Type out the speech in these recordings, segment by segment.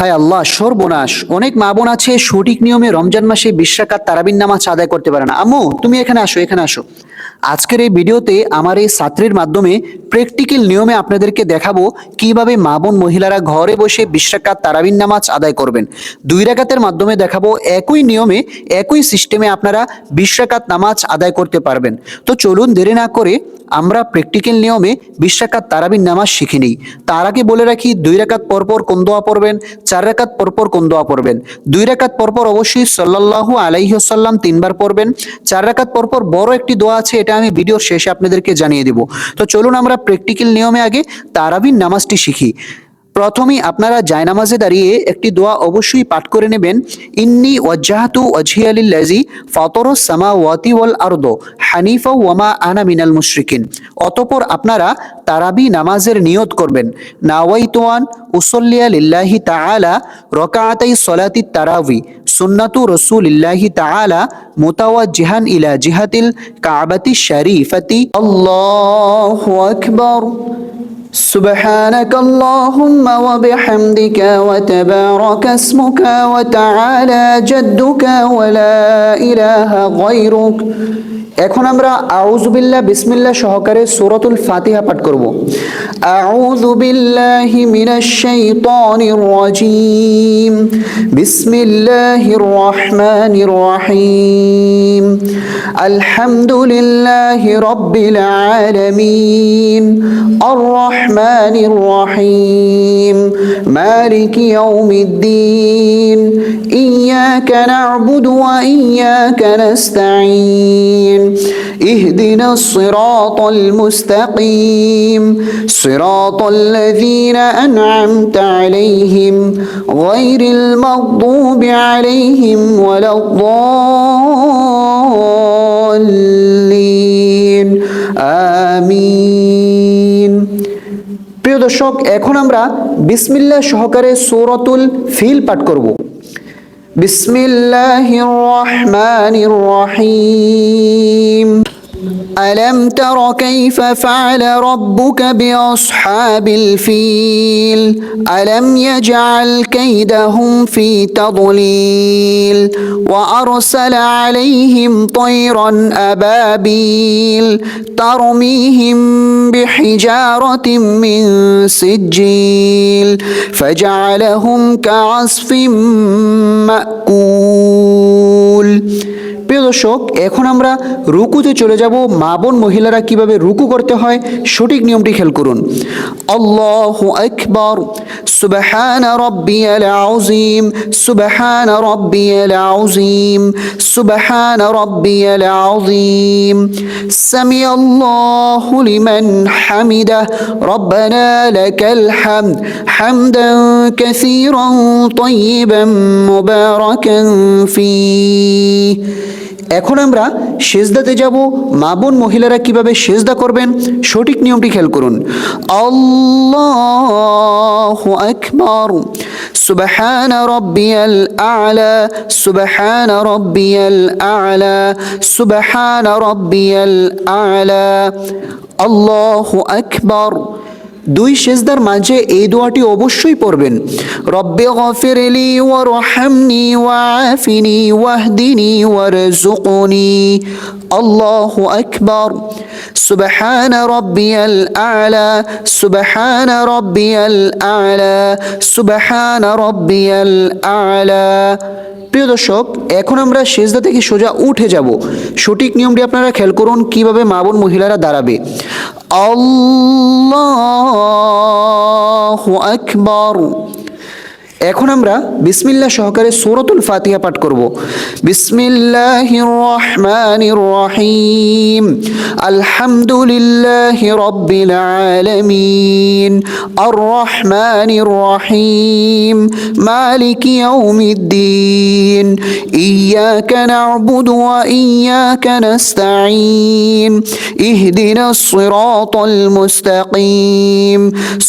হায় আল্লাহ, সর্বনাশ! অনেক মা বোন আছে সঠিক নিয়মে রমজান মাসে 20 রাকাত তারাবির নামাজ আদায় করতে পারে না। আম্মু, তুমি এখানে আসো, এখানে আসো। আজকের এই ভিডিওতে আমার এই ছাত্রীর মাধ্যমে প্র্যাকটিক্যাল নিয়মে আপনাদেরকে দেখাবো কিভাবে মা বোন মহিলারা ঘরে বসে 20 রাকাত তারাবির নামাজ আদায় করবেন। 2 রাকাতের মাধ্যমে দেখাবো একই নিয়মে একই সিস্টেমে আপনারা 20 রাকাত নামাজ আদায় করতে পারবেন। তো চলুন দেরি না করে আমরা প্র্যাকটিক্যাল নিয়মে 20 রাকাত তারাবির নামাজ শিখে নিই। তার আগে বলে রাখি, 2 রাকাত পরপর কোন দোয়া পড়বেন, 4 রাকাত পরপর কোন দোয়া পড়বেন। 2 রাকাত পরপর অবশ্যই সাল্লাল্লাহু আলাইহি ওয়াসাল্লাম 3 বার পড়বেন। 4 রাকাত পরপর বড় একটি দোয়া আছে, এটা আমি ভিডিওর শেষে আপনাদেরকে জানিয়ে দেব। তো চলুন আমরা প্র্যাকটিক্যাল নিয়মে আগে তারাবির নামাজটি শিখি। প্রথমেই আপনারা জায়নামাজে দাঁড়িয়ে একটি দোয়া অবশ্যই পাঠ করে নেবেন। ইন্নী ওয়াজ্জাহতু ওয়াজহিয়া লিল্লাযী ফাতারাস সামাওয়াতি ওয়াল আরদ হানিফা ওয়া মা আনা মিনাল মুশরিকিন। অতঃপর আপনারা তারাবি নামাজের নিয়ত করবেন। নাওয়াইতু আন উসাল্লিয়া লিল্লাহি তাআলা রাকাতাই সলাতিত তারাবি সুন্নাতু রাসূলিল্লাহি তাআলা মুতাওয়াজ্জিহান ইলা জিহাতিল কাবাতি শরীফাতি। আল্লাহু আকবার। سبحانك اللهم وبحمدك وتبارك اسمك وتعالى جدك ولا إله غيرك। এখন আমরা আউযু বিল্লাহ বিসমিল্লাহ সহকারে সূরাতুল ফাতিহা পাঠ করব। আউযু বিল্লাহি মিনাশ শাইতানির রাজীম। বিসমিল্লাহির রহমানির রহিম। আলহামদুলিল্লাহি রাব্বিল আলামিন। আর রহমানির রহিম। মালিকি ইয়াউমিদ্দিন। ইয়্যাকা না'বুদু ওয়া ইয়্যাকা নাস্তাঈন। اهدنا الصراط المستقيم صراط الذين أنعمت عليهم غير المغضوب عليهم ولا الضالين آمين। প্রিয় দর্শক, এখন আমরা বিসমিল্লাহ সহকারে সূরাতুল ফিল পাঠ করব। বিসমিল্লাহির রহমানির রহিম। ألم تر كيف فعل ربك بأصحاب الفيل ألم يجعل كيدهم في تضليل وأرسل عليهم طيرا أبابيل ترميهم بحجارة من سجيل فجعلهم كعصف مأكول। প্রিয় দর্শক, এখন আমরা রুকুতে চলে যাব। মা বোন মহিলারা কিভাবে রুকু করতে হয় সঠিক নিয়মটি খেয়াল করুন। আল্লাহু আকবার। সুবহান রাব্বিয়াল আযীম। সুবহান রাব্বিয়াল আযীম। সুবহান রাব্বিয়াল আযীম। সামিআল্লাহু লিমান হামিদাহ। রব্বানা লাকাল হামদ হামদান কাসীরান তাইয়িবান মুবারাকান ফীহ। এখন আমরা সেজদাতে যাব। মা বোন মহিলারা কিভাবে সেজদা করবেন সঠিক নিয়মটি খেয়াল করুন। আল্লাহু আকবার। সুবহান রাব্বিয়াল আ'লা। সুবহান রাব্বিয়াল আ'লা। সুবহান রাব্বিয়াল আ'লা। আল্লাহু আকবার। 2 সেজদার মাঝে এই দোয়াটি অবশ্যই পড়বেন। রব্বি গফিরলি ওয়ারহামনি ওয়াআফিনি ওয়াহদিনি ওয়ারযুকনি। আল্লাহু আকবার। সুবহান রাব্বিয়াল আ'লা। সুবহান রাব্বিয়াল আ'লা। সুবহান রাব্বিয়াল আ'লা। প্রিয় দর্শক, এখন আমরা সেজদা থেকে সোজা উঠে যাব। সঠিক নিয়মটি আপনারা খেয়াল করুন কিভাবে মা বোন মহিলারা দাঁড়াবে। আল্লাহু আকবার। এখন আমরা বিসমিল্লাহ সহকারে সূরাতুল ফাতিহা পাঠ করব। বিসমিল্লাহির রহমানির রহিম। আলহামদুলিল্লাহি রাব্বিল আলামিন। আর রহমানির রহিম। মালিকি ইয়াউমিদ্দিন। ইয়্যাকা না'বুদু ওয়া ইয়্যাকা নাস্তাঈন। ইহদিনাস সিরাতাল মুস্তাকিম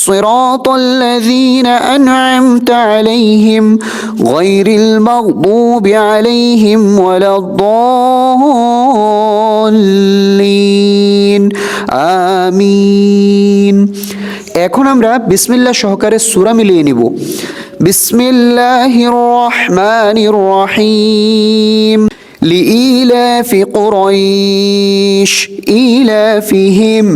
সিরাতাল লাযীনা আন'আমতা عليهم غير المغضوب عليهم ولا الضالين آمين। এখন আমরা বিসমিল্লাহ সহকারে সূরা মিলিয়ে নিব। বিসমিল্লাহির রহমানির রহিম। لإيلاف قريش إيلافهم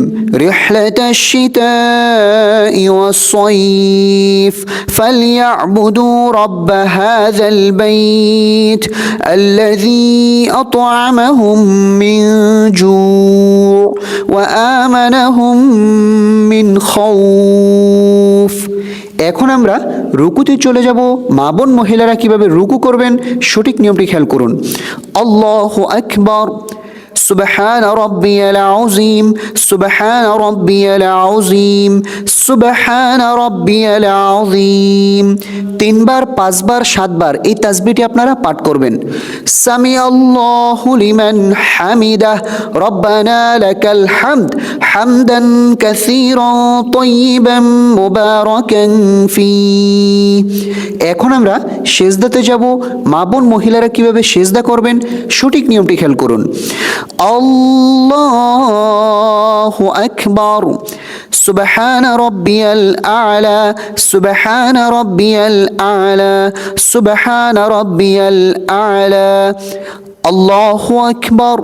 رحلة الشتاء والصيف فليعبدوا رب هذا البيت الذي أطعمهم من جوع وآمنهم من خوف। এখন আমরা রুকুতে চলে যাব। মা বোন মহিলারা কিভাবে রুকু করবেন সঠিক নিয়মটি খেয়াল করুন। আল্লাহু আকবার। সুবহান রাব্বিয়াল আযীম, সুবহান রাব্বিয়াল আযীম, সুবহান রাব্বিয়াল আযীম। 3 বার, 5 বার, 7 বার এই তাসবিহটি আপনারা পাঠ করবেন। সামি আল্লাহু লিমান হামিদাহ, রব্বানা লাকাল হামদ, হামদান কাসীরান তাইয়িবান মুবারাকান ফি। এখন আমরা সেজদাতে যাব। মা বোন মহিলারা কিভাবে সেজদা করবেন সঠিক নিয়মটি খেয়াল করুন। আল্লাহু আকবার। সুবহান রাব্বিয়াল আ'লা, সুবহান রাব্বিয়াল আ'লা, সুবহান রাব্বিয়াল আ'লা। আল্লাহু আকবার।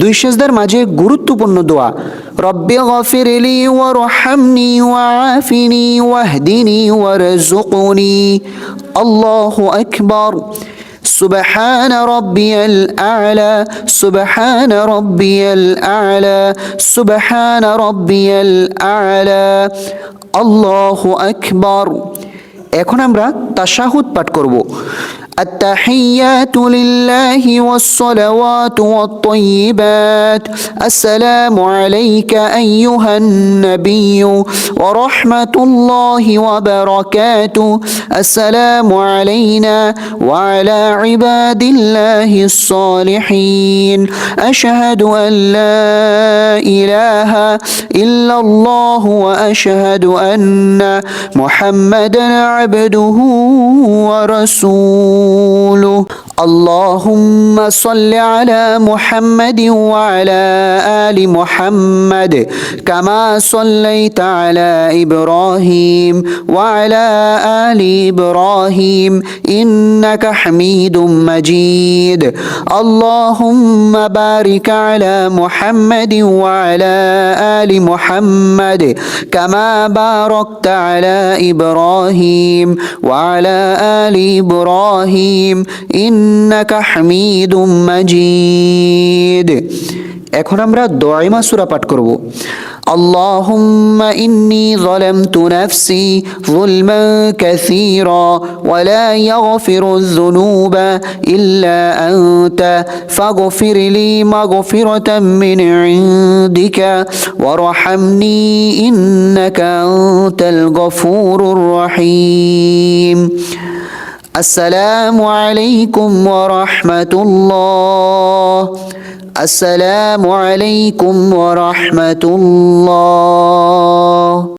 2 সেজদার মাঝে গুরুত্বপূর্ণ দোয়া, রব্বি গফিরলি ওয়ারহামনি ওয়াআফিনি ওয়াহদিনি ওয়ারযুকনি। আল্লাহু আকবার। সুবহান রাব্বিয়াল আ'লা, সুবহান রাব্বিয়াল আ'লা, সুবহান রাব্বিয়াল আ'লা। আল্লাহু আকবার। এখন আমরা তাশাহুদ পাঠ করব। التحيات لله والصلوات والطيبات السلام عليك أيها النبي ورحمة الله وبركاته السلام علينا وعلى عباد الله الصالحين أشهد أن لا إله إلا الله وأشهد أن محمدا عبده ورسوله اللهم صل على محمد وعلى آل محمد كما صليت على إبراهيم وعلى آل إبراهيم إنك حميد مجيد اللهم بارك على محمد وعلى آل محمد كما باركت على إبراهيم وعلى آل إبراهيم إنك حميد مجيد। এখন আমরা দোয়াইমা সূরা পাঠ করব। اللهم إني ظلمت نفسي ظلما كثيرا ولا يغفر الذنوب إلا أنت فاغفر لي مغفرة من عندك وارحمني إنك أنت الغفور الرحيم السلام عليكم ورحمة الله السلام عليكم ورحمة الله।